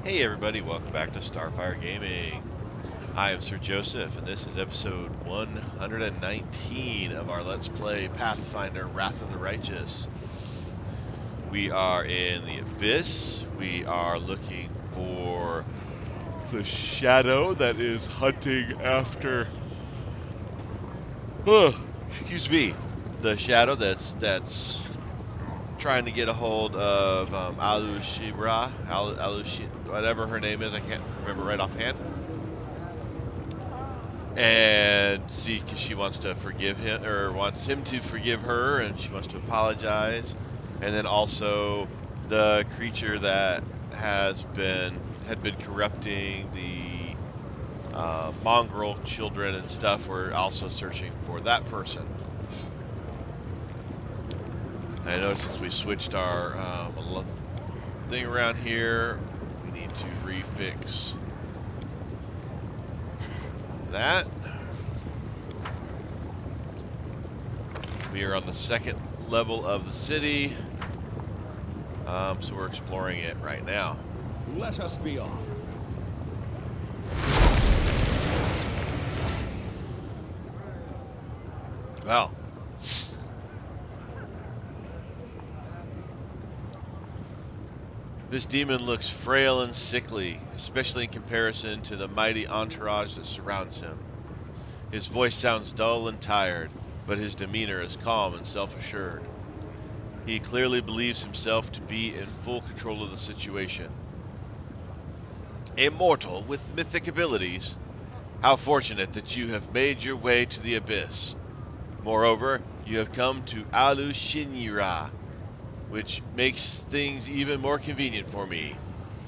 Hey everybody, welcome back to Starfyre Gaming. I am Sir Joseph, and this is episode 119 of our Let's Play Pathfinder Wrath of the Righteous. We are in the Abyss. We are looking for the shadow that is hunting after... excuse me. The shadow that's trying to get a hold of Arueshalae, whatever her name is, I can't remember right offhand. And see, because she wants to forgive him, or wants him to forgive her, and she wants to apologize. And then also the creature that had been corrupting the mongrel children and stuff. We're also searching for that person. I noticed since we switched our thing around here, we need to refix that. We are on the second level of the city, so we're exploring it right now. Let us be off. Well, this demon looks frail and sickly, especially in comparison to the mighty entourage that surrounds him. His voice sounds dull and tired, but his demeanor is calm and self-assured. He clearly believes himself to be in full control of the situation. A mortal with mythic abilities. How fortunate that you have made your way to the Abyss. Moreover, you have come to Arueshalae, which makes things even more convenient for me.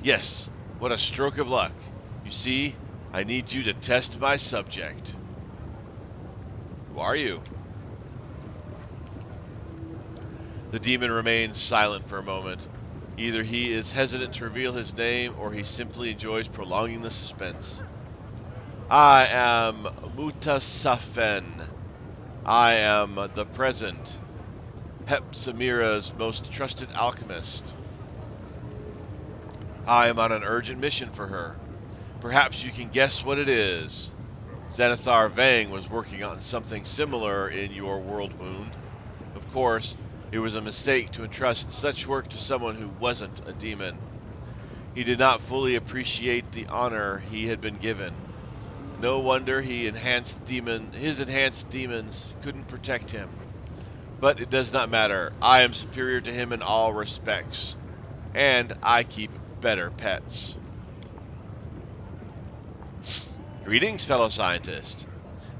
Yes, what a stroke of luck. You see, I need you to test my subject. Who are you? The demon remains silent for a moment. Either he is hesitant to reveal his name, or he simply enjoys prolonging the suspense. I am Mutasafen. I am the present, Hepsamira's most trusted alchemist. I am on an urgent mission for her. Perhaps you can guess what it is. Xanathar Vang was working on something similar in your world wound. Of course, it was a mistake to entrust such work to someone who wasn't a demon. He did not fully appreciate the honor he had been given. No wonder his enhanced demons couldn't protect him. But it does not matter. I am superior to him in all respects. And I keep better pets. Greetings, fellow scientist.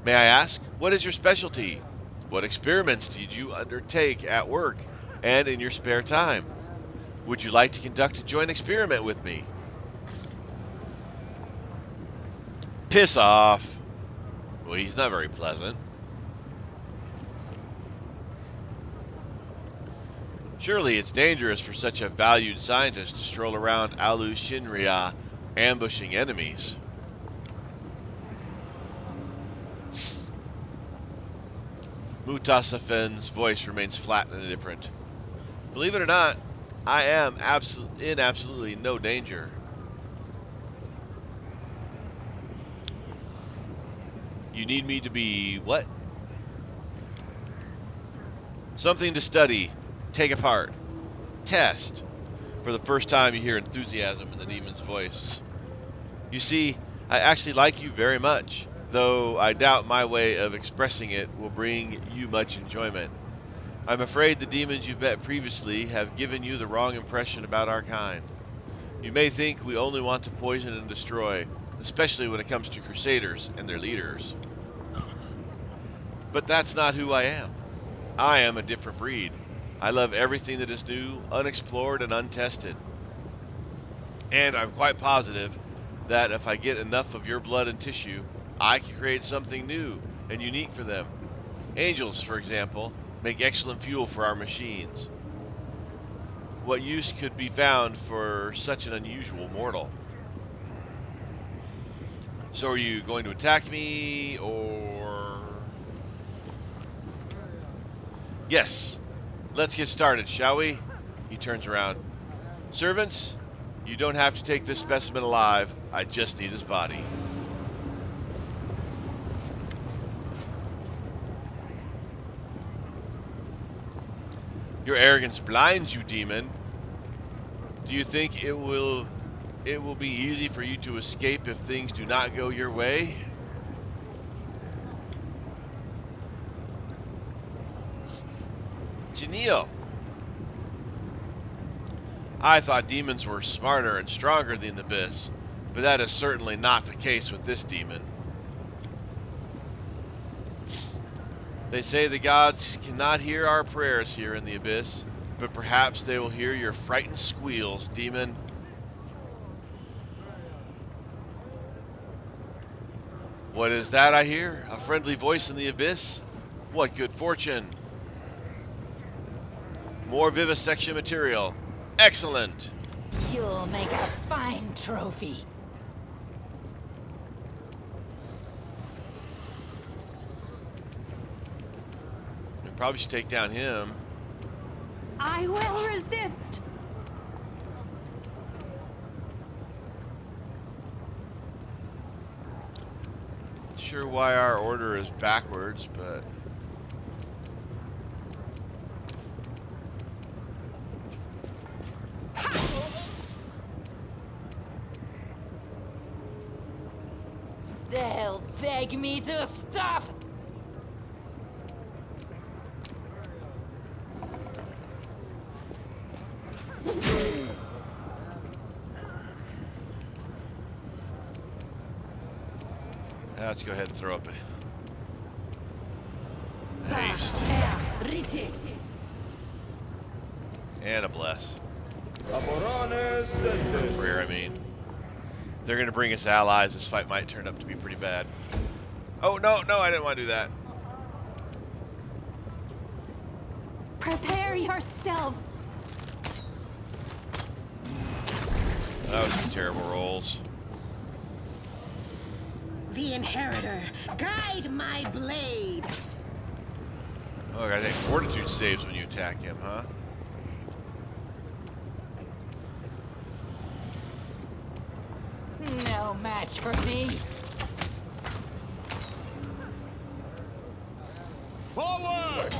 May I ask, what is your specialty? What experiments did you undertake at work and in your spare time? Would you like to conduct a joint experiment with me? Piss off. Well, he's not very pleasant. Surely it's dangerous for such a valued scientist to stroll around Arueshalae ambushing enemies. Mutasafen's voice remains flat and indifferent. Believe it or not, I am in absolutely no danger. You need me to be what? Something to study, take apart, test. For the first time, you hear enthusiasm in the demon's voice. You see, I actually like you very much, though I doubt my way of expressing it will bring you much enjoyment. I'm afraid the demons you've met previously have given you the wrong impression about our kind. You may think we only want to poison and destroy, especially when it comes to crusaders and their leaders. But that's not who I am. I am a different breed. I love everything that is new, unexplored, and untested. And I'm quite positive that if I get enough of your blood and tissue, I can create something new and unique for them. Angels, for example, make excellent fuel for our machines. What use could be found for such an unusual mortal? So are you going to attack me, or... Yes. Let's get started, shall we? He turns around. Servants, You don't have to take this specimen alive. I just need his body. Your arrogance blinds you, demon. Do you think it will be easy for you to escape if things do not go your way? Janelle. I thought demons were smarter and stronger than the Abyss, but that is certainly not the case with this demon. They say the gods cannot hear our prayers here in the Abyss, but perhaps they will hear your frightened squeals, demon. What is that I hear? A friendly voice in the Abyss? What good fortune! More vivisection material. Excellent! You'll make a fine trophy. We probably should take down him. I will resist! Sure why our order is backwards, but... They'll beg me to stop! Let's go ahead and throw up a haste. And a bless. Prayer, I mean. They're going to bring us allies. This fight might turn up to be pretty bad. Oh, no, I didn't want to do that. Prepare yourself! That was some terrible rolls. The Inheritor, guide my blade. Oh, I think fortitude saves when you attack him, huh? No match for me. Forward!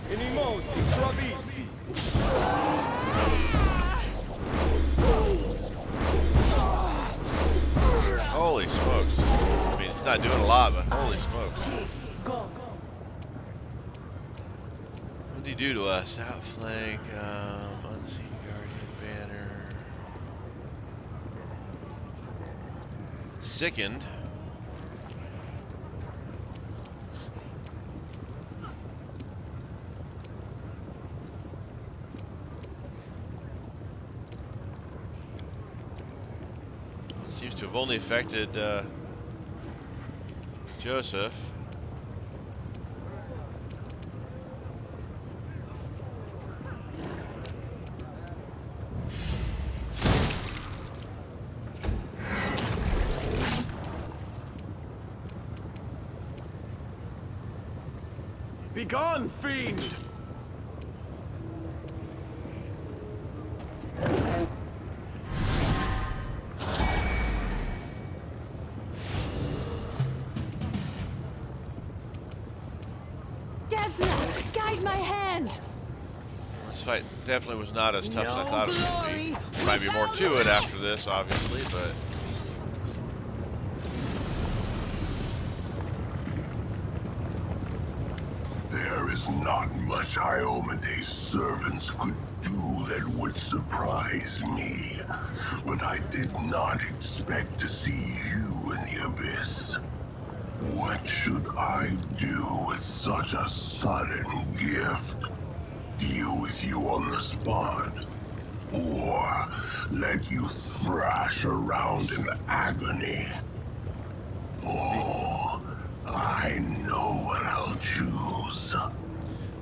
Inimos intravisi. Holy smokes. I mean, it's not doing a lot, but holy smokes. What did he do to us? Outflank, unseen guardian banner. Sickened. Seems to have only affected Joseph. Begone, fiend! Guide my hand! This fight definitely was not as tough as I thought it would be. There might be more to it after this, obviously, but... There is not much Iomede's servants could do that would surprise me, but I did not expect to see you in the Abyss. What should I do with such a sudden gift? Deal with you on the spot? Or let you thrash around in agony? Oh, I know what I'll choose.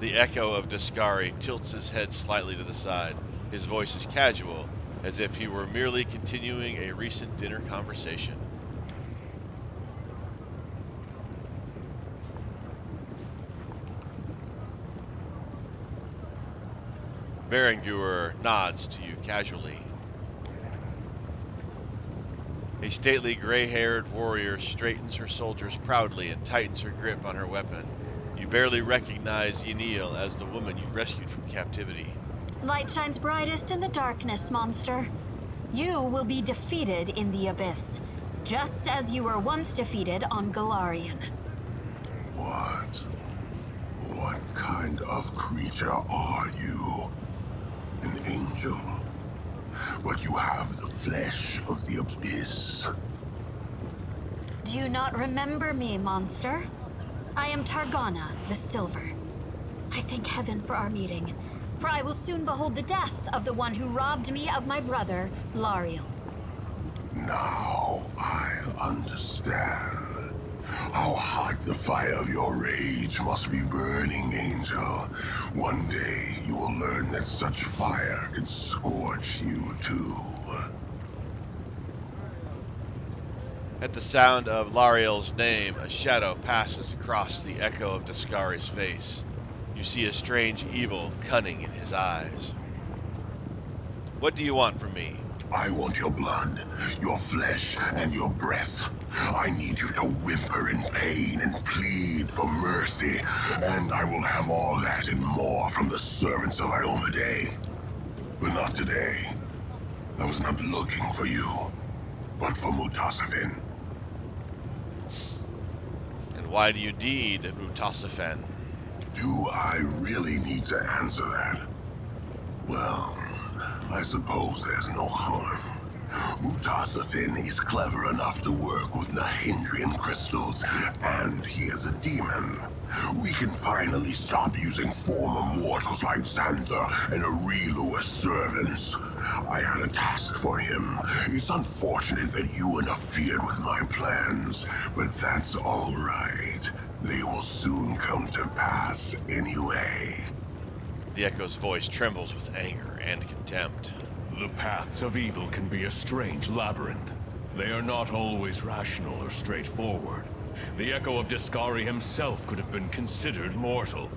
The echo of Dascari tilts his head slightly to the side. His voice is casual, as if he were merely continuing a recent dinner conversation. Berenguer nods to you casually. A stately gray-haired warrior straightens her shoulders proudly and tightens her grip on her weapon. You barely recognize Yenil as the woman you rescued from captivity. Light shines brightest in the darkness, monster. You will be defeated in the Abyss, just as you were once defeated on Galarian. What? What kind of creature are you? An angel? But you have the flesh of the Abyss. Do you not remember me, monster? I am Targana, the Silver. I thank heaven for our meeting, for I will soon behold the death of the one who robbed me of my brother, Lariel. Now I understand. How hot the fire of your rage must be burning, Angel. One day you will learn that such fire can scorch you too. At the sound of Lariel's name, a shadow passes across the echo of Dascari's face. You see a strange evil cunning in his eyes. What do you want from me? I want your blood, your flesh, and your breath. I need you to whimper in pain and plead for mercy, and I will have all that and more from the servants of Iomedae. But not today. I was not looking for you, but for Mutasafin. And why do you need Mutasafin? Do I really need to answer that? Well, I suppose there's no harm. Mutasafin is clever enough to work with Nahindrian crystals, and he is a demon. We can finally stop using former mortals like Xanther and Arilu as servants. I had a task for him. It's unfortunate that you interfered with my plans, but that's all right. They will soon come to pass anyway. The Echo's voice trembles with anger and contempt. The paths of evil can be a strange labyrinth. They are not always rational or straightforward. The Echo of Dascari himself could have been considered mortal.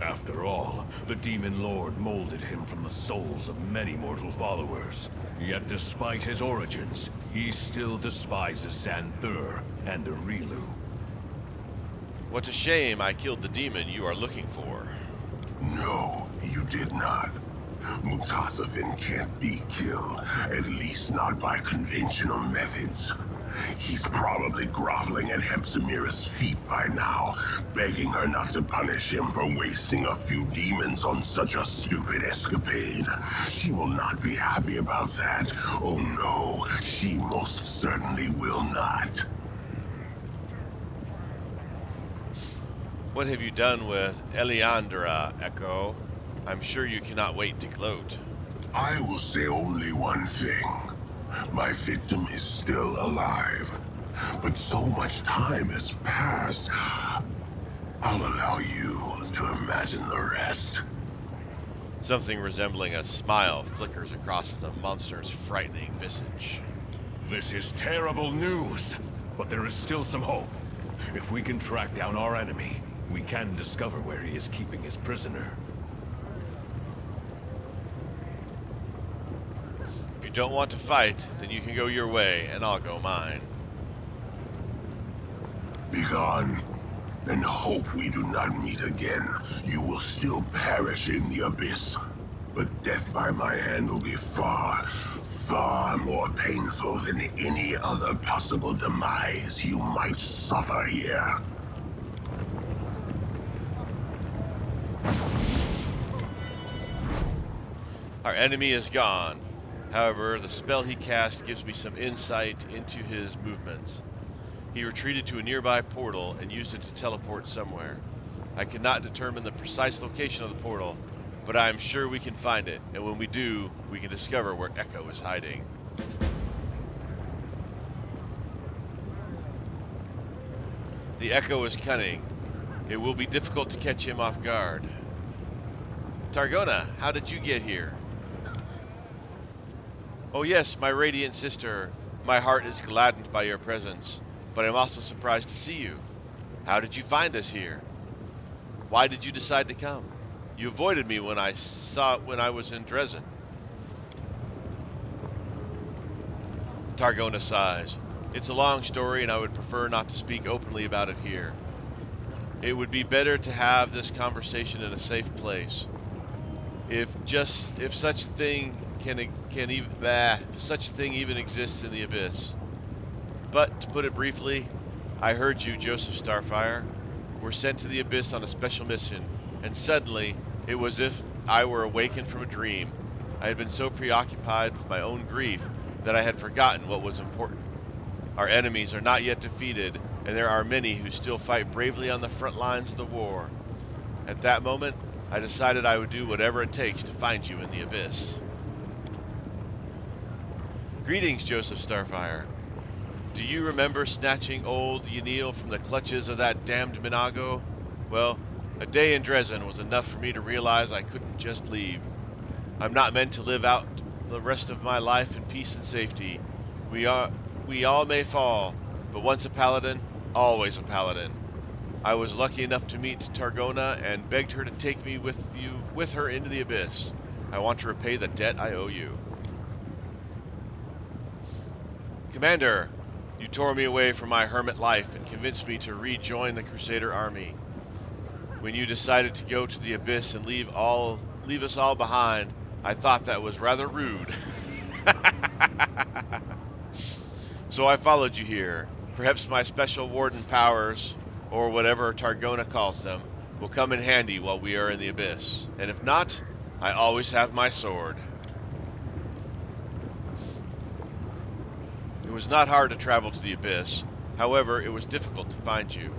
After all, the Demon Lord molded him from the souls of many mortal followers. Yet despite his origins, he still despises Xanther and Arilu. What a shame I killed the demon you are looking for. No, you did not. Mutasafin can't be killed, at least not by conventional methods. He's probably groveling at Hepzimira's feet by now, begging her not to punish him for wasting a few demons on such a stupid escapade. She will not be happy about that. Oh no, she most certainly will not. What have you done with Eliandra, Echo? I'm sure you cannot wait to gloat. I will say only one thing. My victim is still alive. But so much time has passed. I'll allow you to imagine the rest. Something resembling a smile flickers across the monster's frightening visage. This is terrible news, but there is still some hope. If we can track down our enemy, we can discover where he is keeping his prisoner. If you don't want to fight, then you can go your way, and I'll go mine. Begone, and hope we do not meet again. You will still perish in the abyss. But death by my hand will be far, far more painful than any other possible demise you might suffer here. Our enemy is gone. However, the spell he cast gives me some insight into his movements. He retreated to a nearby portal and used it to teleport somewhere. I cannot determine the precise location of the portal, but I am sure we can find it, and when we do, we can discover where Echo is hiding. The Echo is cunning. It will be difficult to catch him off guard. Targona, how did you get here? Oh yes, my radiant sister. My heart is gladdened by your presence, but I'm also surprised to see you. How did you find us here? Why did you decide to come? You avoided me when I was in Dresden. Targona sighs. It's a long story, and I would prefer not to speak openly about it here. It would be better to have this conversation in a safe place. If such a thing if such a thing even exists in the abyss. But to put it briefly, I heard you, Joseph Starfyre, were sent to the abyss on a special mission, and suddenly it was as if I were awakened from a dream. I had been so preoccupied with my own grief that I had forgotten what was important. Our enemies are not yet defeated, and there are many who still fight bravely on the front lines of the war. At that moment, I decided I would do whatever it takes to find you in the abyss. Greetings, Joseph Starfyre. Do you remember snatching old Yanil from the clutches of that damned Minago? Well, a day in Dresden was enough for me to realize I couldn't just leave. I'm not meant to live out the rest of my life in peace and safety. We all may fall, but once a paladin, always a paladin. I was lucky enough to meet Targona and begged her to take me with her into the abyss. I want to repay the debt I owe you. Commander, you tore me away from my hermit life and convinced me to rejoin the Crusader army. When you decided to go to the abyss and leave us all behind, I thought that was rather rude. So I followed you here. Perhaps my special warden powers, or whatever Targona calls them, will come in handy while we are in the abyss. And if not, I always have my sword. It was not hard to travel to the abyss. However, it was difficult to find you.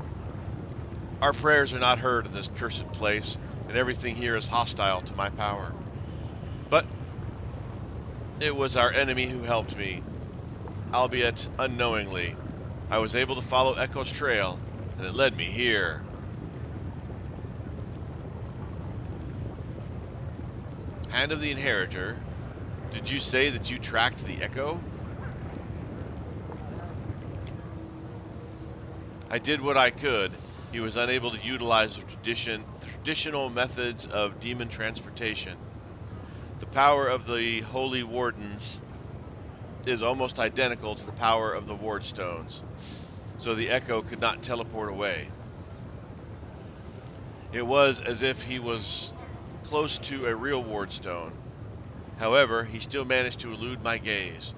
Our prayers are not heard in this cursed place, and everything here is hostile to my power. But it was our enemy who helped me, albeit unknowingly. I was able to follow Echo's trail, and it led me here. Hand of the Inheritor, did you say that you tracked the Echo? I did what I could. He was unable to utilize the traditional methods of demon transportation. The power of the Holy Wardens is almost identical to the power of the Ward Stones, so the Echo could not teleport away. It was as if he was close to a real Ward Stone. However, he still managed to elude my gaze.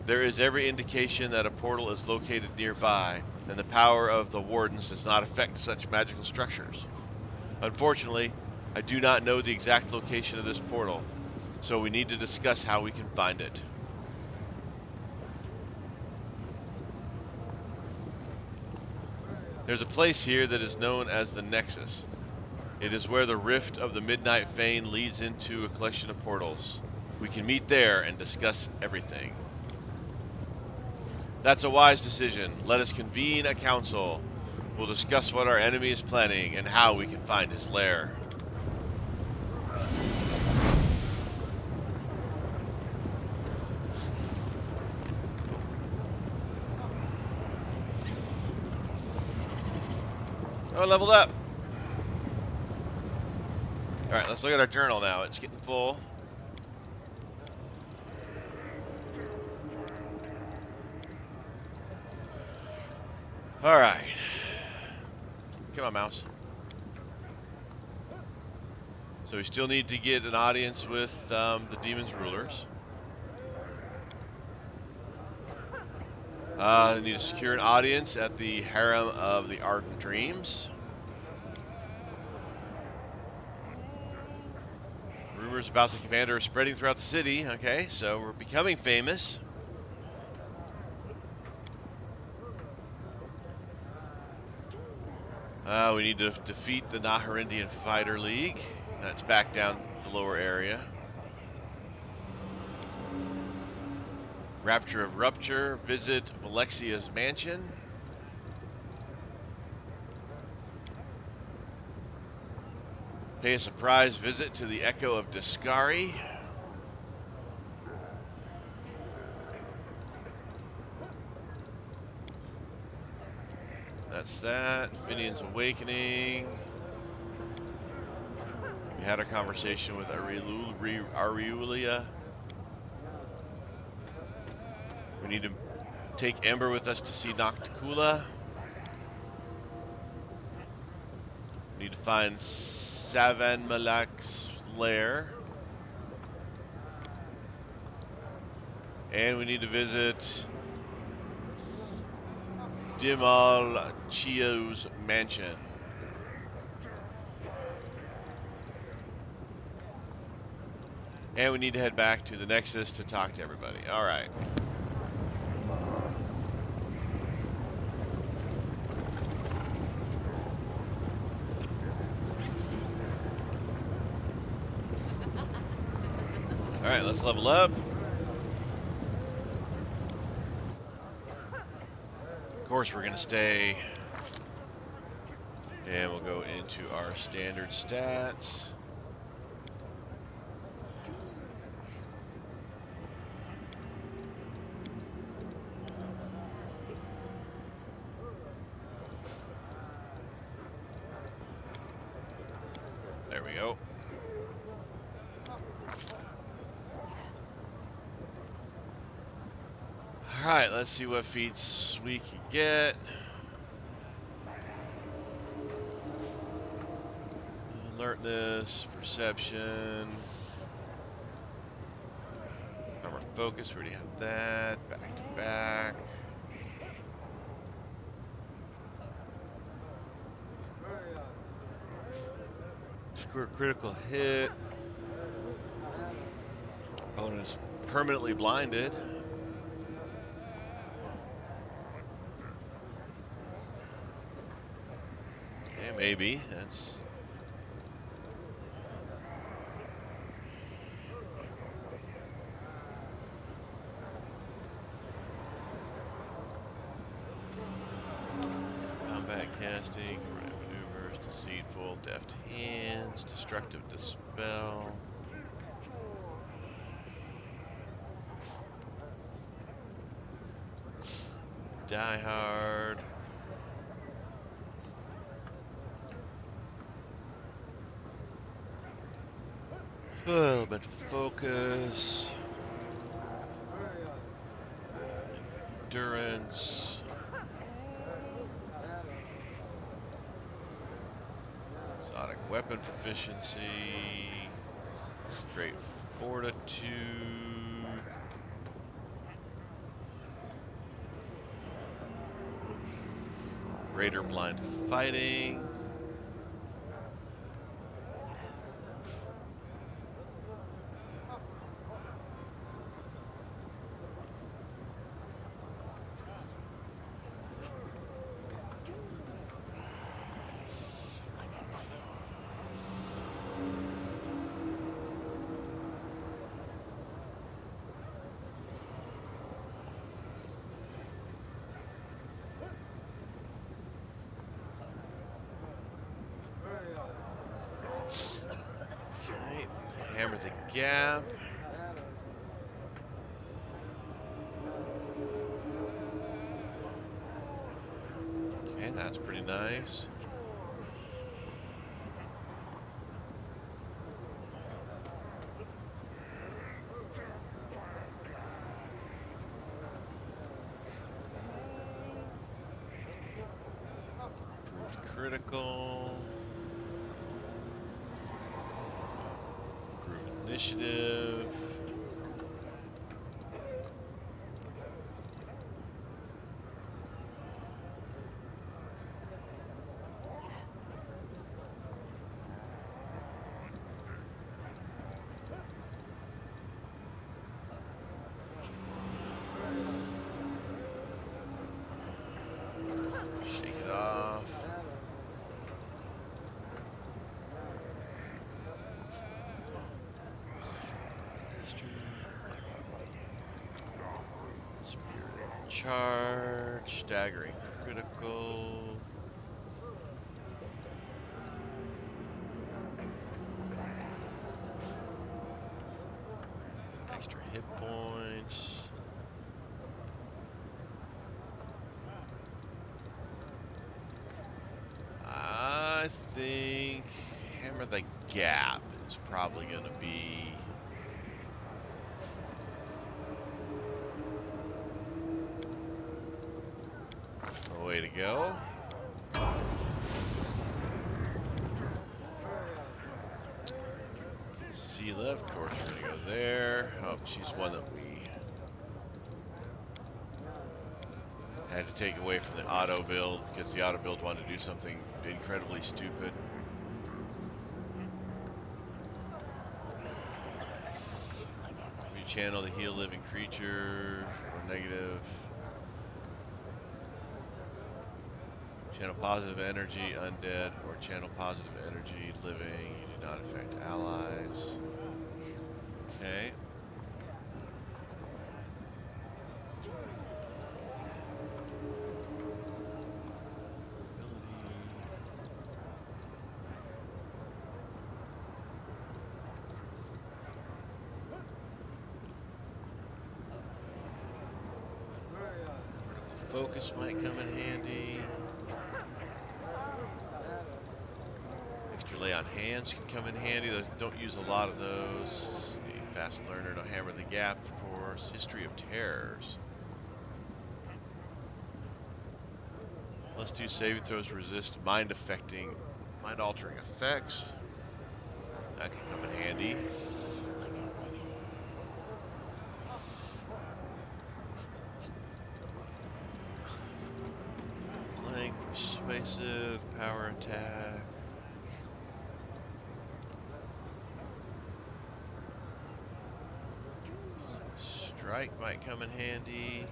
There is every indication that a portal is located nearby, and the power of the Wardens does not affect such magical structures. Unfortunately, I do not know the exact location of this portal, so we need to discuss how we can find it. There's a place here that is known as the Nexus. It is where the rift of the Midnight Fane leads into a collection of portals. We can meet there and discuss everything. That's a wise decision. Let us convene a council. We'll discuss what our enemy is planning and how we can find his lair. Oh, leveled up. Alright, let's look at our journal now. It's getting full. Alright. Come on, mouse. So we still need to get an audience with the demon's rulers. We need to secure an audience at the Harem of the Ardent Dreams. Rumors about the commander are spreading throughout the city. Okay, so we're becoming famous. We need to defeat the Naharindian Fighter League. That's back down the lower area. Rapture of Rupture. Visit Valexia's mansion. Pay a surprise visit to the Echo of Discari. That's that. Finian's Awakening. We had a conversation with Arueshalae. We need to take Ember with us to see Nocticula. We need to find Savan Malak's lair. And we need to visit Dimal Chio's mansion. And we need to head back to the Nexus to talk to everybody. All right. All right, let's level up. Of course, we're going to stay. And we'll go into our standard stats. There we go. Alright, let's see what feats we can get. Alertness, perception, armor focus, we already have that. Back to back. Score critical hit. Bonus permanently blinded. Yeah, maybe. That's combat casting, maneuvers, deceitful, deft hands, destructive dispel. Die hard. Mental focus. Endurance. Exotic weapon proficiency. Great fortitude. Greater blind fighting. Hammer the gap. Okay, that's pretty nice. Improved critical. Improved initiative. Shake it off. Spirit charge, staggering critical. Extra hit points. I think hammer the gap It's probably going to be a way to go. Sela, of course, we're going to go there. Oh, she's one that we had to take away from the auto build because the auto build wanted to do something incredibly stupid. Channel to heal living creature or negative. Channel positive energy, undead, or channel positive energy, living. You do not affect allies. Okay. Focus might come in handy. Extra lay on hands can come in handy. Don't use a lot of those. Fast learner, no hammer the gap, of course. History of terrors. Let's do saving throws, resist mind altering effects. That can come in handy. Flank, persuasive, power attack. Strike might come in handy.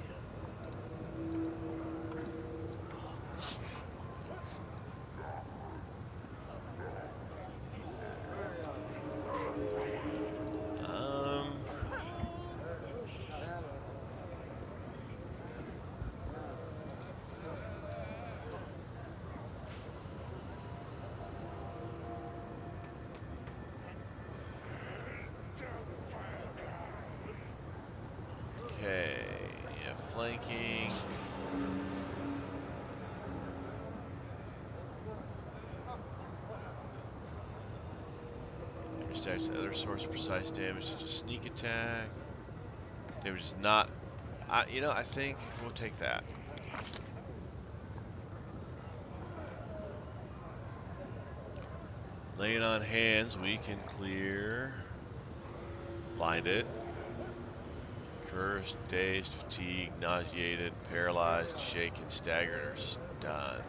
Okay, yeah, flanking. Damage attacks to other source precise damage such as sneak attack. Damage is not. I think we'll take that. Laying on hands, we can clear. Blinded. Cursed, dazed, fatigued, nauseated, paralyzed, shaken, staggered, or stunned.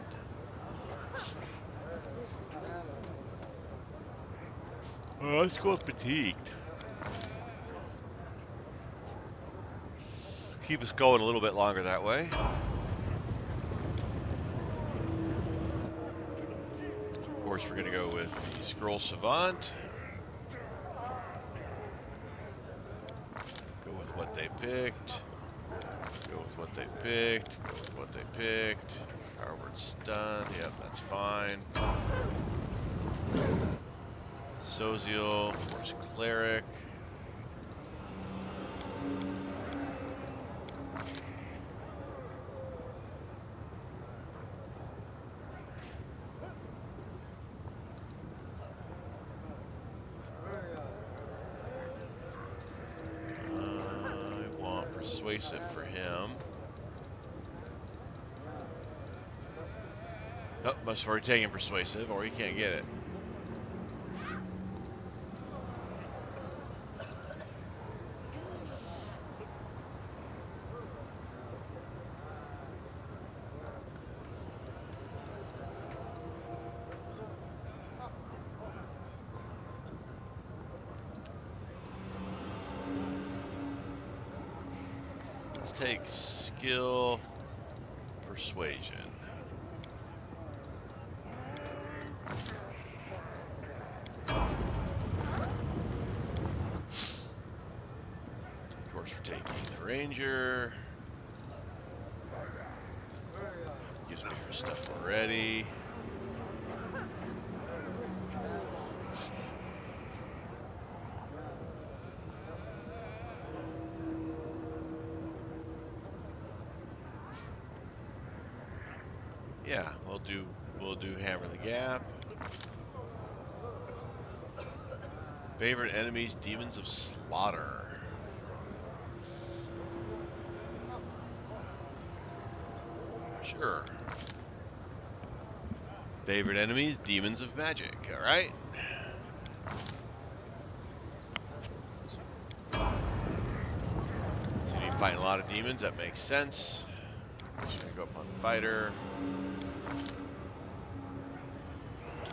Let's go with fatigued. Keep us going a little bit longer that way. Of course, we're going to go with the Scroll Savant. Go with what they picked. Go with what they picked. Go with what they picked. Power word stun. Yep, that's fine. Sozial, Force Cleric. I want Persuasive for him. Oh, must have already taken Persuasive, or he can't get it. Take skill, persuasion. Of course, we're taking the ranger. Gives me her stuff already. Yeah, we'll do hammer the gap. Favorite enemies, demons of slaughter. Sure. Favorite enemies, demons of magic. All right. So you're fighting a lot of demons. That makes sense. Just gonna go up on the fighter.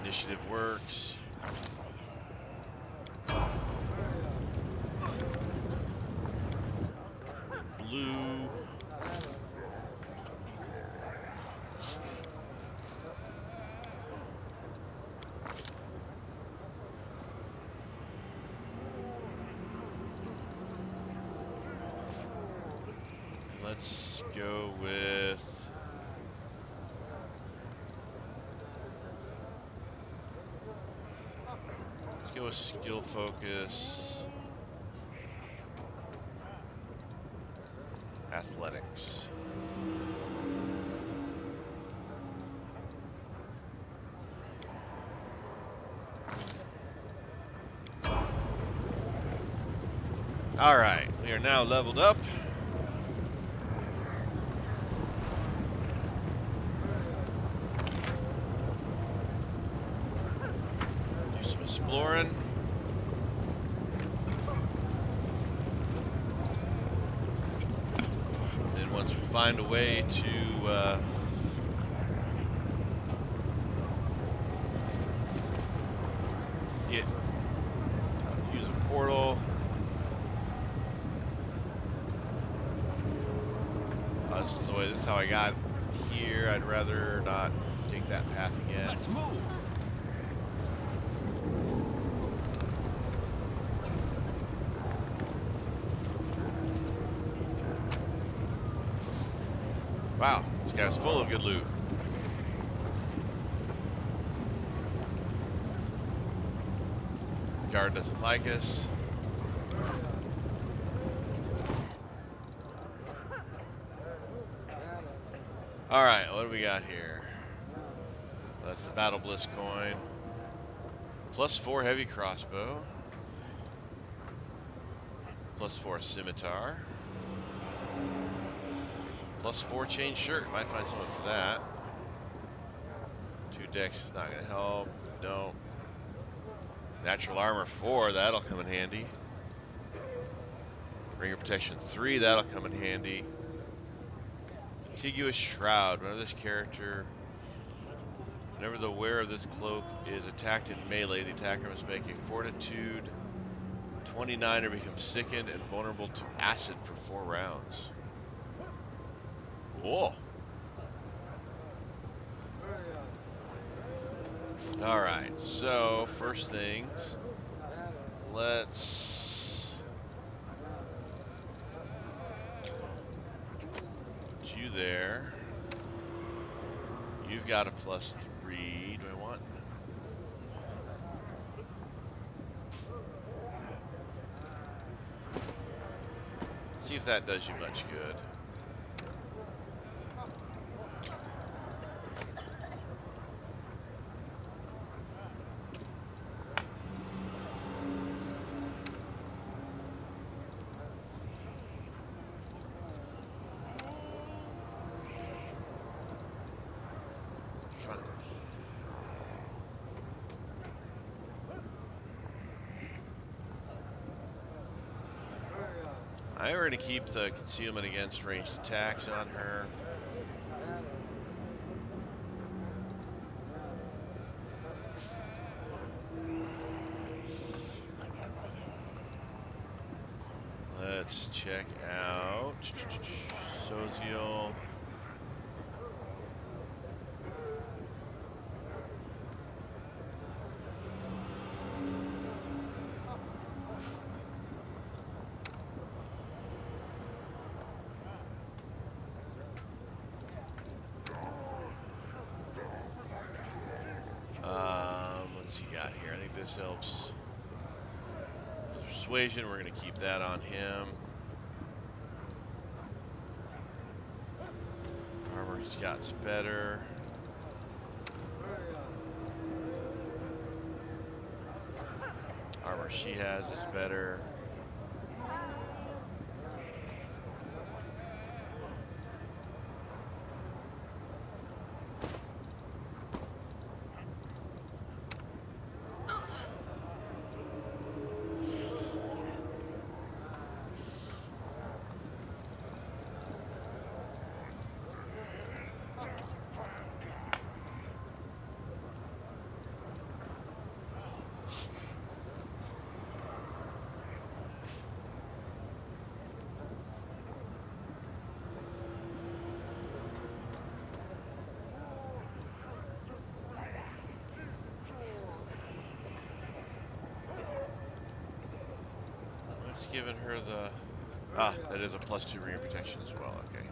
Initiative works. Blue. Let's go with skill focus. Athletics. All right, we are now leveled up. Do some exploring. And once we find a way to use a portal. This is how I got here. I'd rather not take that path again. Let's move. Wow, this guy's full of good loot. Guard doesn't like us. Alright, what do we got here? That's the Battle Bliss coin. +4 heavy crossbow. +4 scimitar. +4 chain shirt. Might find someone for that. 2 decks is not going to help. Don't. Natural armor 4. That'll come in handy. Ring of protection 3. That'll come in handy. Contiguous shroud. Whenever this character, whenever the wearer of this cloak is attacked in melee, the attacker must make a fortitude 29 or become sickened and vulnerable to acid for 4 rounds. Cool. Alright, so first things, let's put you there. You've got a +3. Do I want? See if that does you much good. I already keep the concealment against ranged attacks on her. Let's check out Soziel. What's he got here? I think this helps. Persuasion, we're going to keep that on him. Armor he's got's better. Armor armor she has is better. It's giving her the... Ah, that is a +2 ring of protection as well, okay.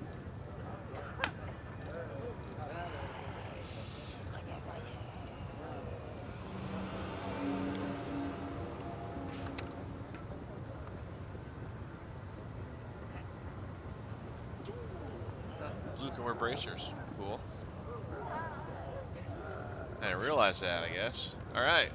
Blue can wear bracers. Cool. I didn't realize that, I guess. Alright.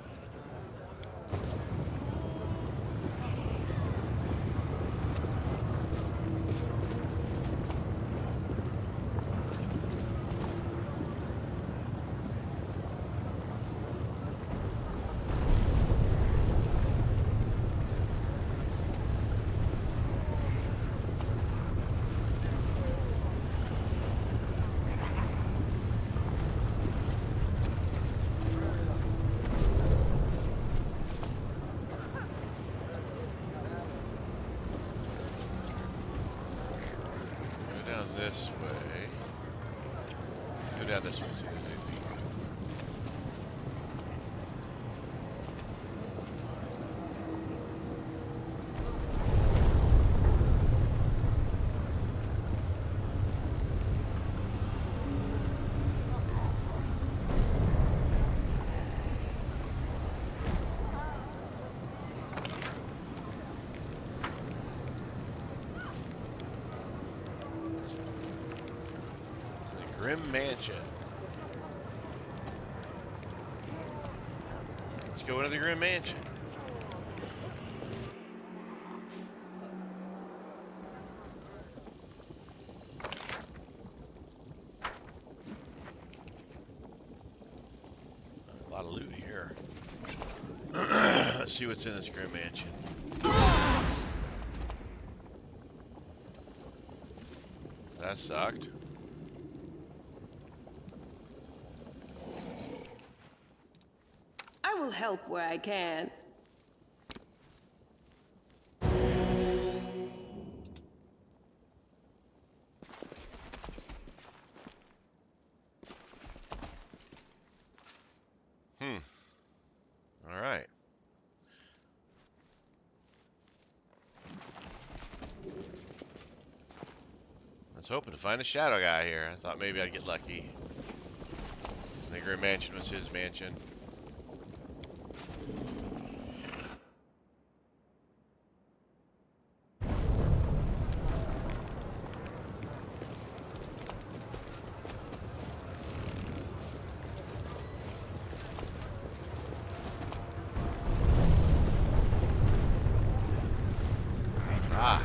This way. Go down this way, see if there's anything. Grim Mansion. Let's go into the Grim Mansion. A lot of loot here. Let's see what's in this Grim Mansion. That sucked. I will help where I can. All right. I was hoping to find a shadow guy here. I thought maybe I'd get lucky. The Grim Mansion was his mansion. Ah.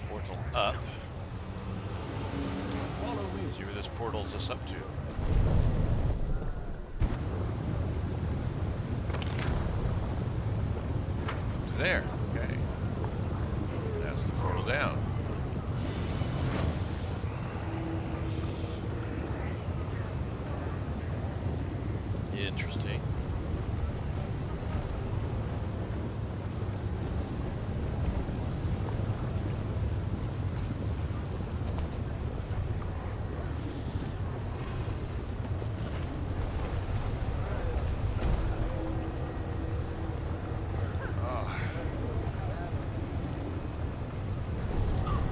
Portal up. See where this portal's us up to. There. Okay. That's the portal down. Interesting.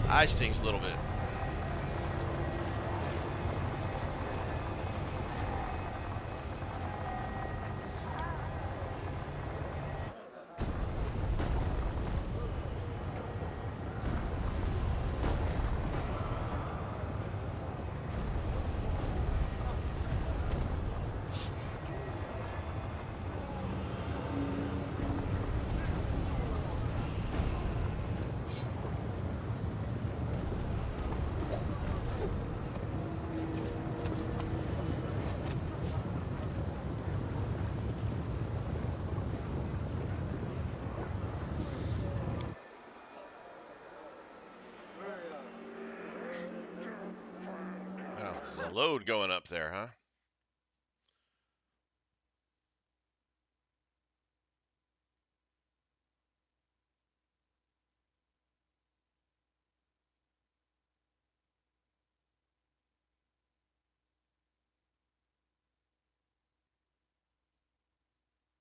Eye stings a little bit. load going up there, huh?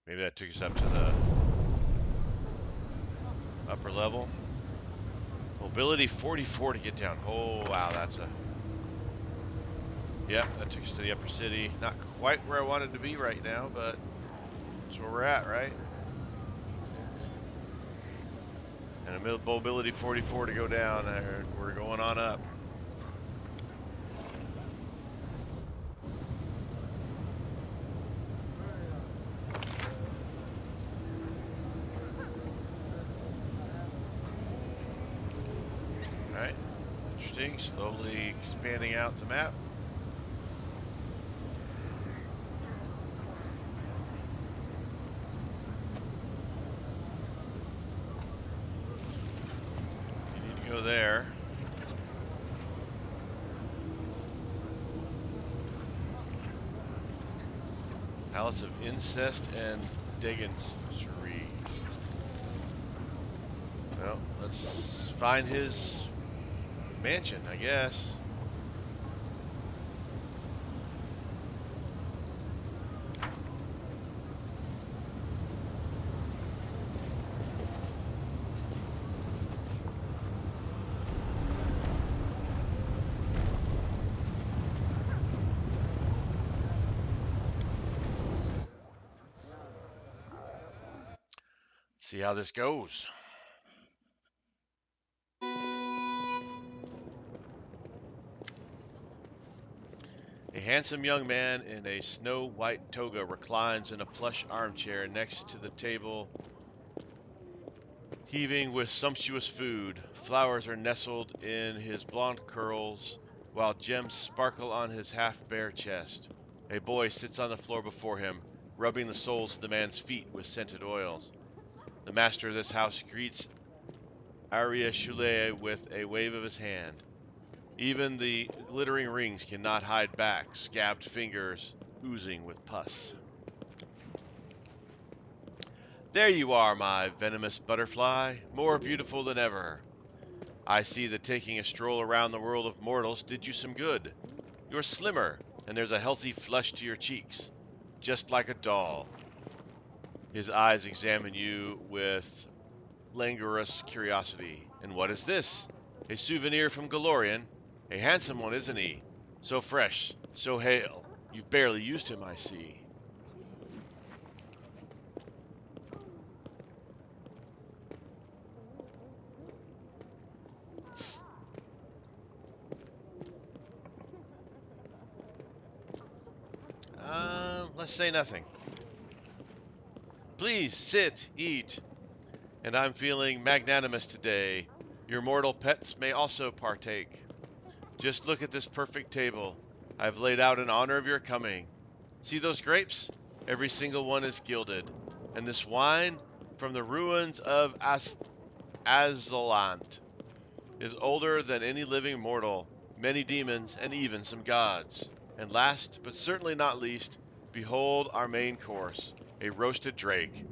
Maybe that took us up to the upper level. Mobility 44 to get down. Oh, wow, that's a... Yep, that took us to the upper city. Not quite where I wanted to be right now, but that's where we're at, right? And a mobility 44 to go down. We're going on up. Alright, interesting. Slowly expanding out the map. You need to go there. Palace of Incest and Degensery. Well, let's find his mansion, I guess. See how this goes. A handsome young man in a snow-white toga reclines in a plush armchair next to the table, heaving with sumptuous food. Flowers are nestled in his blonde curls, while gems sparkle on his half-bare chest. A boy sits on the floor before him, rubbing the soles of the man's feet with scented oils. The master of this house greets Arueshalae with a wave of his hand. Even the glittering rings cannot hide back scabbed fingers oozing with pus. There you are, my venomous butterfly, more beautiful than ever. I see that taking a stroll around the world of mortals did you some good. You're slimmer, and there's a healthy flush to your cheeks, just like a doll. His eyes examine you with languorous curiosity. And what is this? A souvenir from Galorian? A handsome one, isn't he? So fresh, so hale. You've barely used him, I see. Let's say nothing. Please sit, eat. And I'm feeling magnanimous today. Your mortal pets may also partake. Just look at this perfect table I've laid out in honor of your coming. See those grapes? Every single one is gilded. And this wine from the ruins of Azalant is older than any living mortal, many demons, and even some gods. And last, but certainly not least, behold our main course, a roasted drake.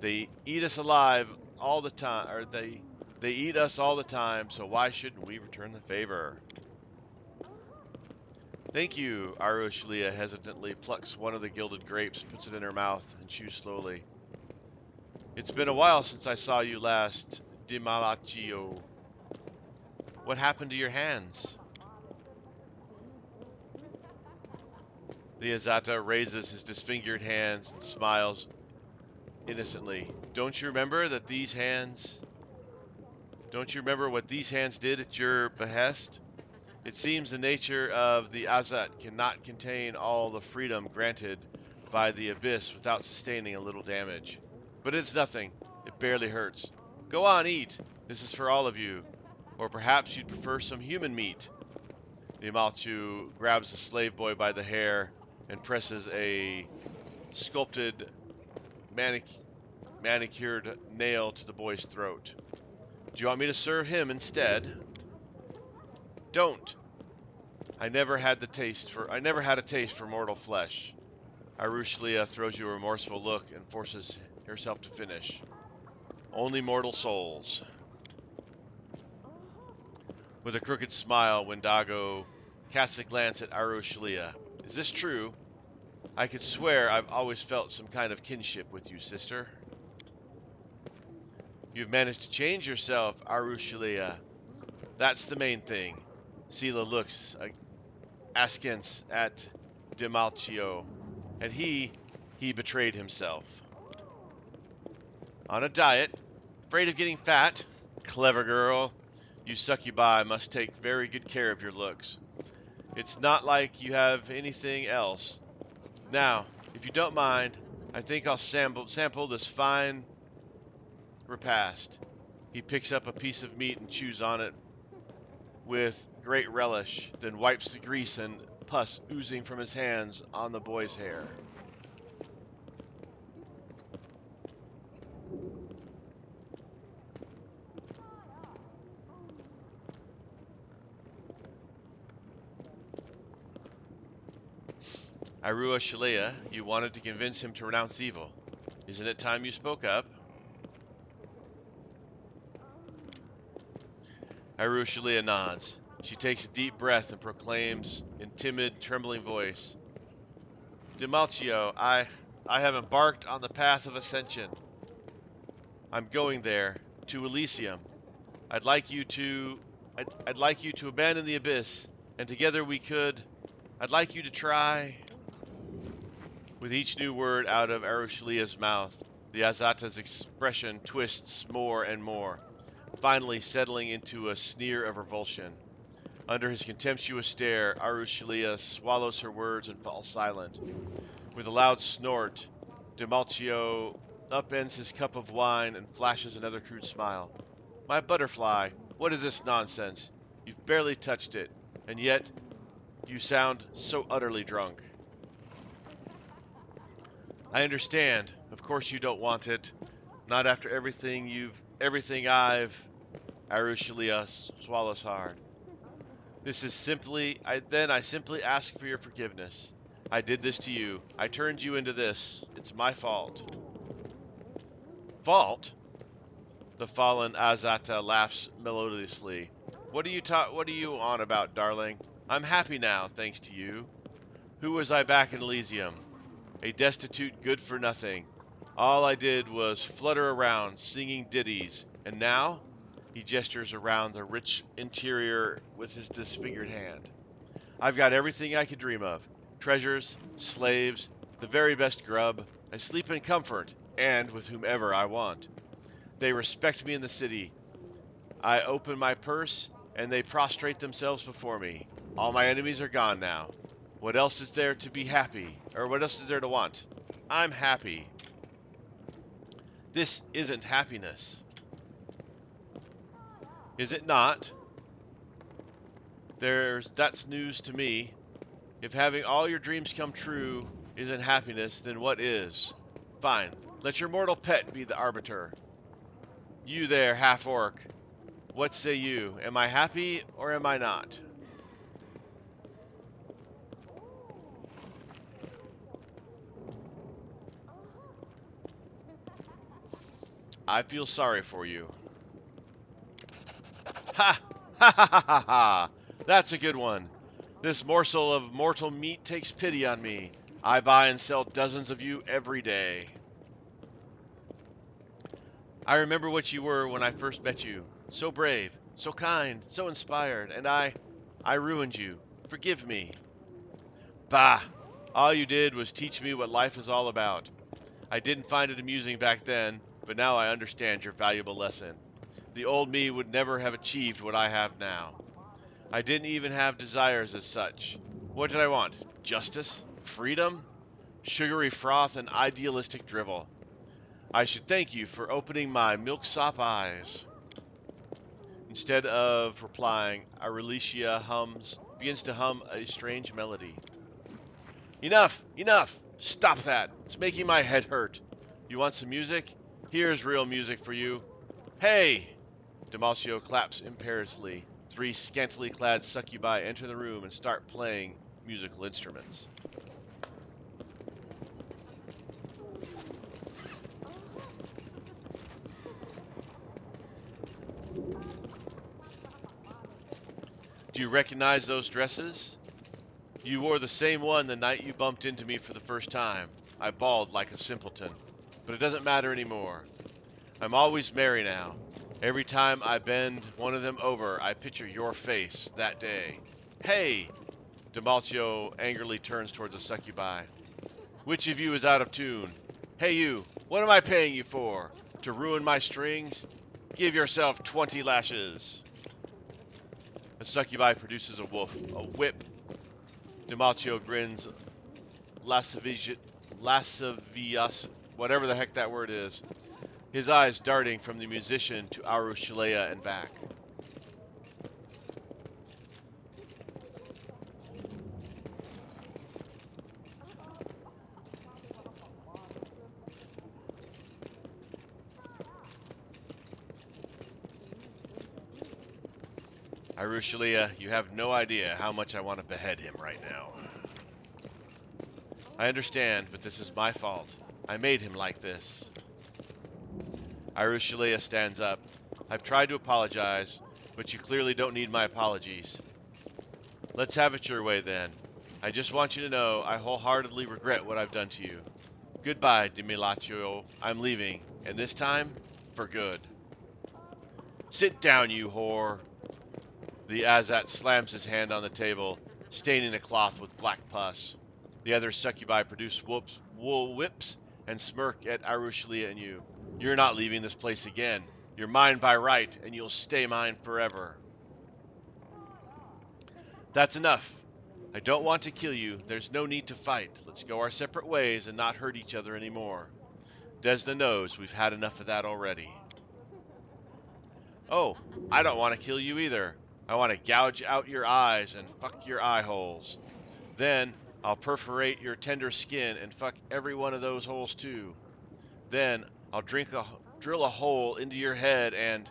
They eat us alive all the time, or they eat us all the time, so why shouldn't we return the favor? Thank you, Arueshalae hesitantly plucks one of the gilded grapes, puts it in her mouth, and chews slowly. It's been a while since I saw you last, Dimalachio. What happened to your hands? The Azata raises his disfigured hands and smiles innocently. Don't you remember what these hands did at your behest? It seems the nature of the Azat cannot contain all the freedom granted by the Abyss without sustaining a little damage. But it's nothing. It barely hurts. Go on, eat. This is for all of you. Or perhaps you'd prefer some human meat. Nimalchu grabs the slave boy by the hair and presses a sculpted manicured nail to the boy's throat. Do you want me to serve him instead? Don't. I never had a taste for mortal flesh. Arueshalae throws you a remorseful look and forces herself to finish. Only mortal souls. With a crooked smile, Wendigo casts a glance at Arueshalae. Is this true? I could swear I've always felt some kind of kinship with you, sister. You've managed to change yourself, Arueshalae. That's the main thing. Sela looks askance at Demalchio, and he betrayed himself. On a diet, afraid of getting fat? Clever girl. You succubi must take very good care of your looks. It's not like you have anything else. Now, if you don't mind, I think I'll sample this fine repast. He picks up a piece of meat and chews on it with great relish, then wipes the grease and pus oozing from his hands on the boy's hair. Arueshalae, you wanted to convince him to renounce evil. Isn't it time you spoke up? Arueshalae nods. She takes a deep breath and proclaims in timid, trembling voice, Demalchio, I have embarked on the path of ascension. I'm going there, to Elysium. I'd like you to abandon the abyss, and together I'd like you to try. With each new word out of Arueshalae's mouth, the Azata's expression twists more and more, finally settling into a sneer of revulsion. Under his contemptuous stare, Arueshalae swallows her words and falls silent. With a loud snort, Demalchio upends his cup of wine and flashes another crude smile. My butterfly, what is this nonsense? You've barely touched it, and yet you sound so utterly drunk. I understand. Of course you don't want it. Not after everything I've... Arueshalae swallows hard. This is simply... I simply ask for your forgiveness. I did this to you. I turned you into this. It's my fault. Fault? The fallen Azata laughs melodiously. What are you on about, darling? I'm happy now, thanks to you. Who was I back in Elysium? A destitute good-for-nothing. All I did was flutter around, singing ditties. And now? He gestures around the rich interior with his disfigured hand. I've got everything I could dream of. Treasures, slaves, the very best grub. I sleep in comfort, and with whomever I want. They respect me in the city. I open my purse, and they prostrate themselves before me. All my enemies are gone now. What else is there to be happy? Or what else is there to want? I'm happy. This isn't happiness. Is it not? That's news to me. If having all your dreams come true isn't happiness, then what is? Fine. Let your mortal pet be the arbiter. You there, half-orc. What say you? Am I happy or am I not? I feel sorry for you. Ha! Ha ha ha ha ha! That's a good one. This morsel of mortal meat takes pity on me. I buy and sell dozens of you every day. I remember what you were when I first met you. So brave, so kind, so inspired, and I ruined you. Forgive me. Bah! All you did was teach me what life is all about. I didn't find it amusing back then, but now I understand your valuable lesson. The old me would never have achieved what I have now. I didn't even have desires as such. What did I want? Justice? Freedom? Sugary froth and idealistic drivel. I should thank you for opening my milksop eyes. Instead of replying, Arueshalae begins to hum a strange melody. Enough! Enough! Stop that! It's making my head hurt. You want some music? Here's real music for you. Hey! Demalchio claps imperiously. Three scantily clad succubi enter the room and start playing musical instruments. Do you recognize those dresses? You wore the same one the night you bumped into me for the first time. I bawled like a simpleton, but it doesn't matter anymore. I'm always merry now. Every time I bend one of them over, I picture your face that day. Hey! Demalcio angrily turns towards the succubi. Which of you is out of tune? Hey you, what am I paying you for? To ruin my strings? Give yourself 20 lashes. The succubi produces a whip. Demalcio grins lascivious, whatever the heck that word is. His eyes darting from the musician to Arueshalae and back. Arueshalae, you have no idea how much I want to behead him right now. I understand, but this is my fault. I made him like this. Arueshalae stands up. I've tried to apologize, but you clearly don't need my apologies. Let's have it your way then. I just want you to know I wholeheartedly regret what I've done to you. Goodbye, Demalcio. I'm leaving, and this time, for good. Sit down, you whore. The Azat slams his hand on the table, staining the cloth with black pus. The other succubi produce wool whips and smirk at Arueshalae and you. You're not leaving this place again. You're mine by right, and you'll stay mine forever. That's enough. I don't want to kill you. There's no need to fight. Let's go our separate ways and not hurt each other anymore. Desna knows we've had enough of that already. Oh, I don't want to kill you either. I want to gouge out your eyes and fuck your eye holes. Then I'll perforate your tender skin and fuck every one of those holes too. Then I'll drill a hole into your head and...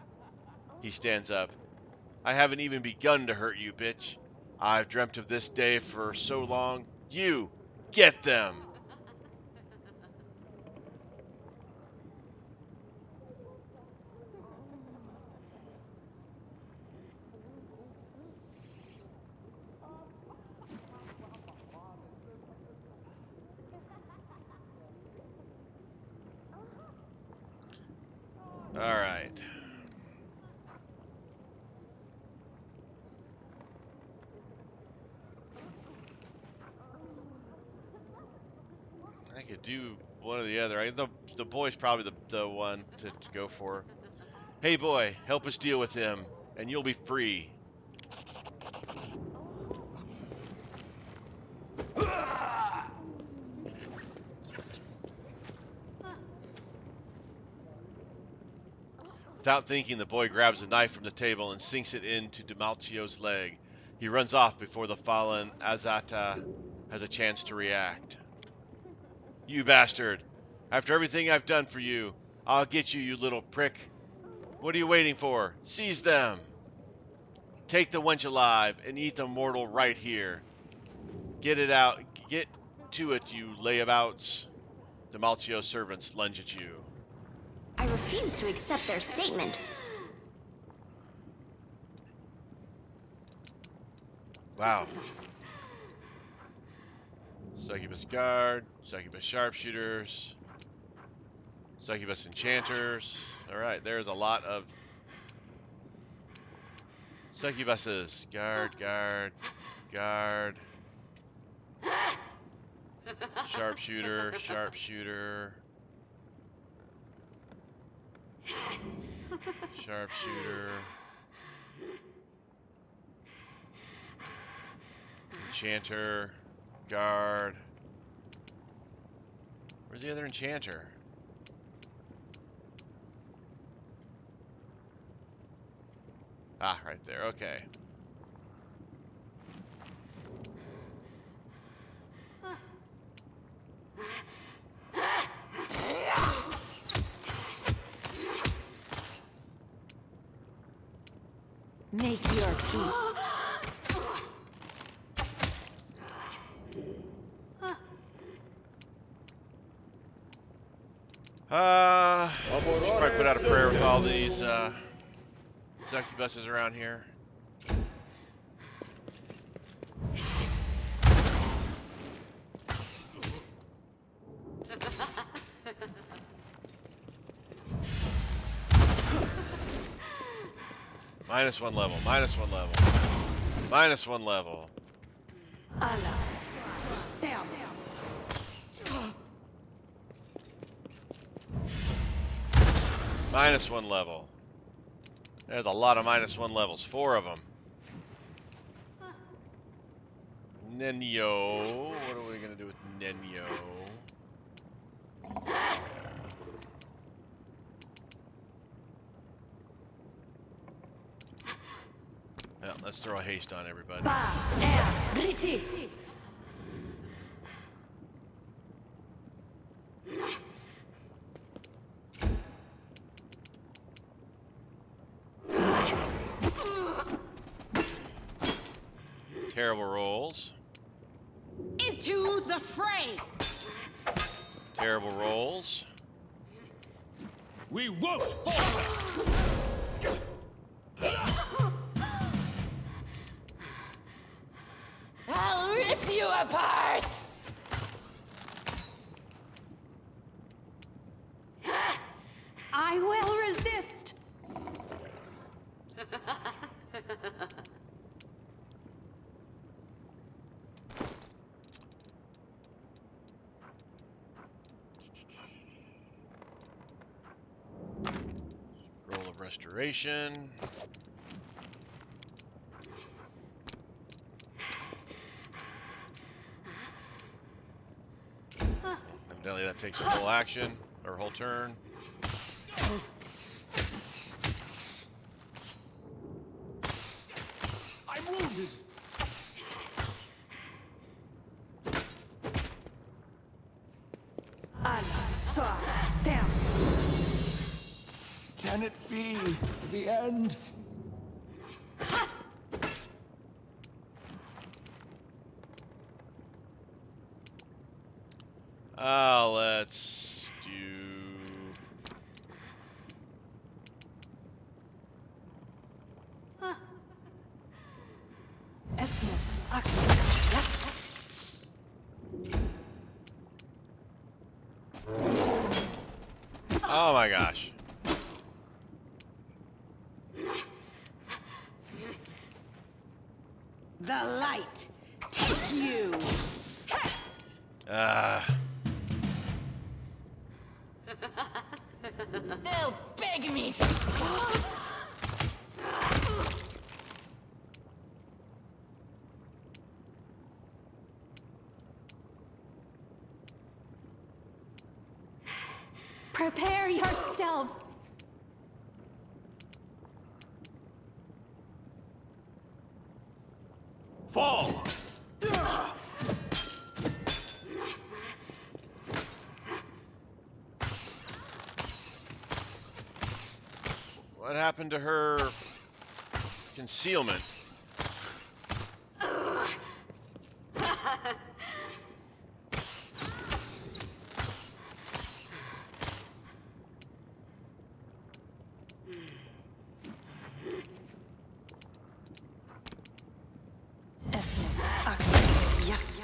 He stands up. I haven't even begun to hurt you, bitch. I've dreamt of this day for so long. You, get them! All right. I could do one or the other. The boy's probably the one to go for. Hey boy, help us deal with him, and you'll be free. Without thinking, the boy grabs a knife from the table and sinks it into Demalcio's leg. He runs off before the fallen Azata has a chance to react. You bastard! After everything I've done for you, I'll get you, you little prick. What are you waiting for? Seize them! Take the wench alive and eat the mortal right here. Get it out. Get to it, you layabouts. Demalcio's servants lunge at you. I refuse to accept their statement. Wow. Succubus guard, succubus sharpshooters, succubus enchanters. Alright, there's a lot of succubuses. Guard, guard, guard. Sharpshooter, sharpshooter. Sharpshooter. Enchanter. Guard. Where's the other enchanter? Ah, right there. Okay. Make your peace. Should probably put out a prayer with all these succubuses around here. Minus one level, minus one level, minus one level. Allah. Down. Minus one level. There's a lot of minus one levels, 4 of them. Nenyo. What are we going to do with Nenyo? Well, let's throw a haste on everybody. Terrible rolls. Into the fray! Terrible rolls. We won't! I'll rip you apart! I will resist! Roll of restoration. Evidently that takes a whole action, or whole turn. I'm wounded. Allah. Saw. Down. Can it be the end? Let's do... Esmo. Ox. Yes. Oh my gosh. The light! Take you! They'll beg me to stop. Prepare yourself. Fall! What happened to her concealment? Esmo. Ox. Yes.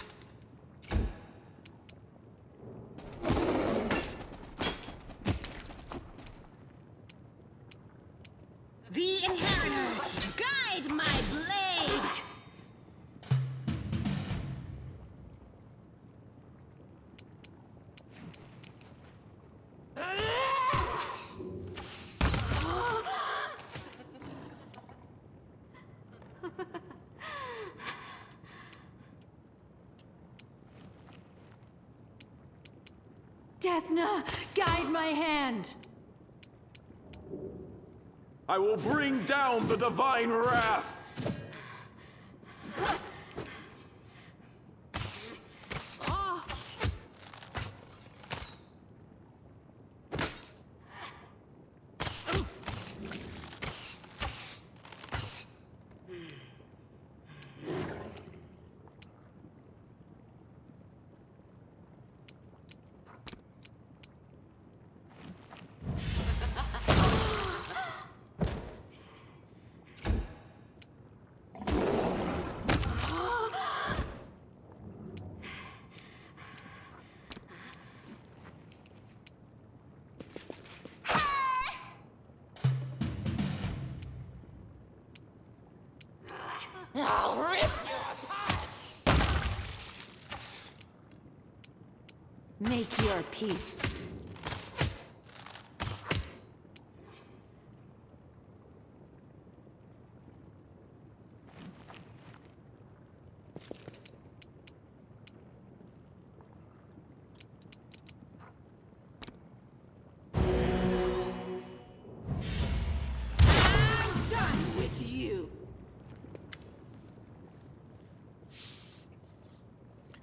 The Inheritor! Guide my blade! Desna, guide my hand. I will bring down the divine wrath! I'll rip you apart! Make your peace. I'm done with you.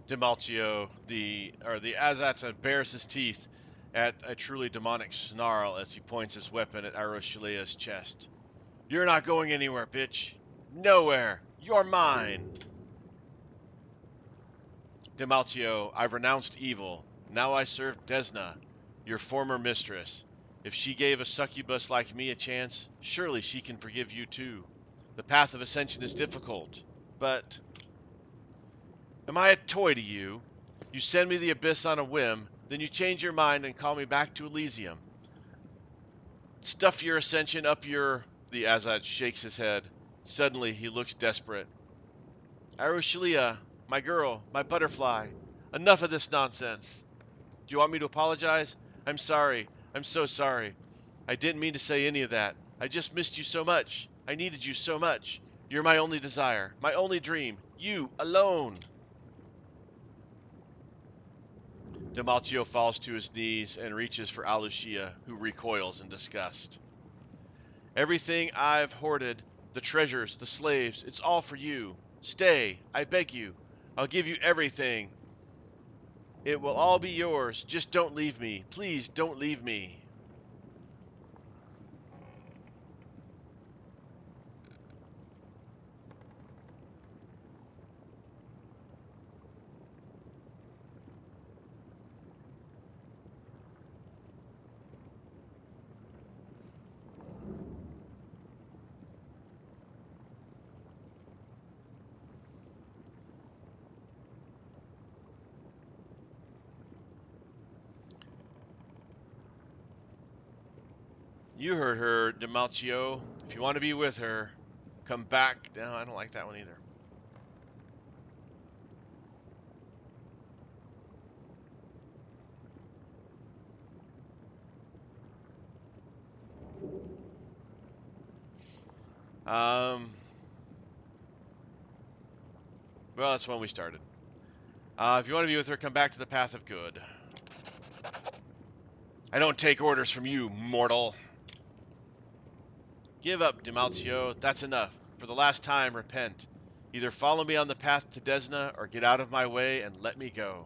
Demaltio, the Azat's bares his teeth at a truly demonic snarl as he points his weapon at Arueshalae's chest. You're not going anywhere, bitch. Nowhere. You're mine. Demaltio, I've renounced evil. Now I serve Desna, your former mistress. If she gave a succubus like me a chance, surely she can forgive you too. The path of ascension is difficult, but am I a toy to you? You send me the abyss on a whim, then you change your mind and call me back to Elysium. Stuff your ascension up your... The Azat shakes his head. Suddenly he looks desperate. Arueshalae, my girl, my butterfly. Enough of this nonsense. Do you want me to apologize? I'm sorry. I'm so sorry. I didn't mean to say any of that. I just missed you so much. I needed you so much. You're my only desire, my only dream. You alone. Demaltio falls to his knees and reaches for Arueshalae, who recoils in disgust. Everything I've hoarded, the treasures, the slaves, it's all for you. Stay, I beg you. I'll give you everything. It will all be yours. Just don't leave me. Please don't leave me. You heard her, Demaltio. If you want to be with her, come back. No, I don't like that one either. Well, that's when we started. If you want to be with her, come back to the path of good. I don't take orders from you, mortal. Give up, Demaltio. That's enough. For the last time, repent. Either follow me on the path to Desna, or get out of my way and let me go.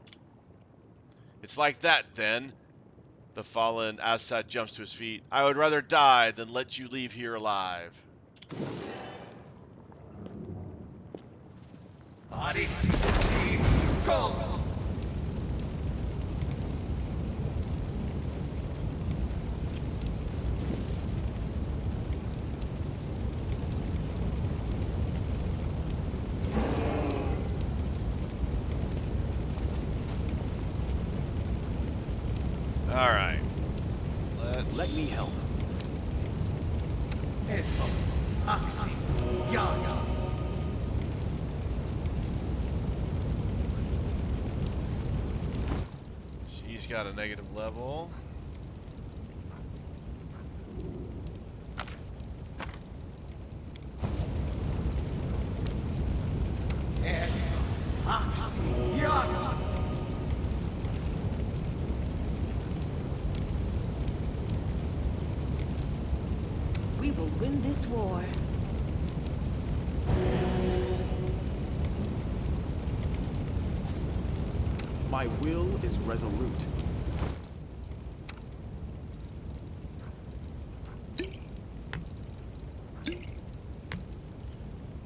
It's like that, then. The fallen Azat jumps to his feet. I would rather die than let you leave here alive. All right. Let me help. She's got a negative level. We will win this war. My will is resolute.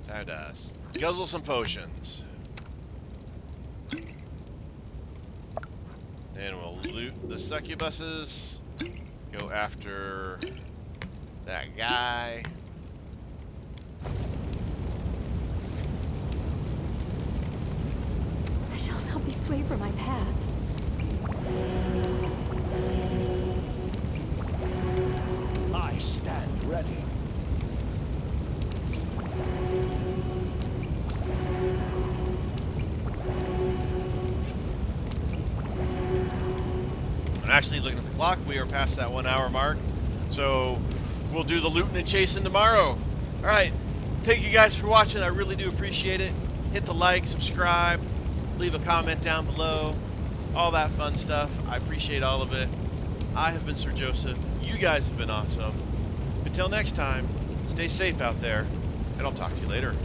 Time to guzzle some potions. And we'll loot the succubuses. Go after that guy. I shall not be swayed from my path. I stand ready. actually, looking at the clock, we are past that 1 hour mark. So we'll do the looting and chasing tomorrow. All right. Thank you guys for watching. I really do appreciate it. Hit the like, subscribe, leave a comment down below. All that fun stuff. I appreciate all of it. I have been Sir Joseph. You guys have been awesome. Until next time, stay safe out there, and I'll talk to you later.